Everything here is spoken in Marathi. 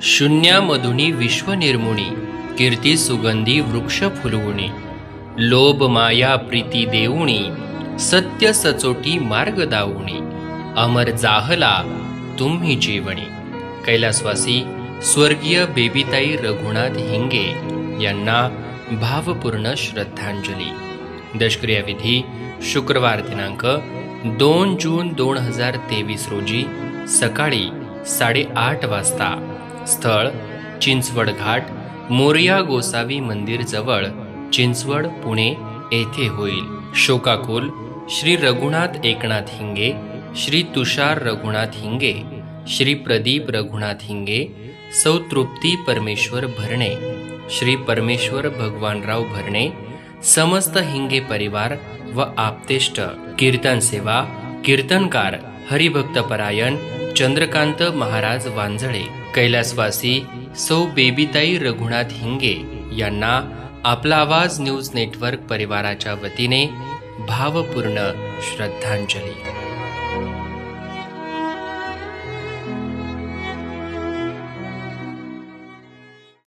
शून्यामधुनी विश्वनिर्मुनी कीर्ती सुगंधी वृक्ष फुलवुनी लोभ माया प्रीती देऊणी सत्य सचोटी मार्ग दावुणी अमर जाहला तुम्ही जीवणी। कैलासवासी स्वर्गीय बेबीताई रघुनाथ हिंगे यांना भावपूर्ण श्रद्धांजली। दशक्रिया विधी शुक्रवार दिनांक 2 जून 2023 रोजी सकाळी 8:30 वाजता। स्थळ चिंचवड घाट मोरया गोसावी मंदिर जवळ चिंचवड पुणे येथे होईल। शोकाकुल श्री रघुनाथ एकनाथ हिंगे, श्री तुषार रघुनाथ हिंगे, श्री प्रदीप रघुनाथ हिंगे, सौ तृप्ती परमेश्वर भरणे, श्री परमेश्वर भगवानराव भरणे, समस्त हिंगे परिवार व आप्तेष्ट। कीर्तन सेवा कीर्तनकार हरिभक्तपरायण चंद्रकांत महाराज वांजळे। कैलासवासी सौ बेबीताई रघुनाथ हिंगे यांना आपला आवाज न्यूज नेटवर्क परिवाराच्या वतीने भावपूर्ण श्रद्धांजली।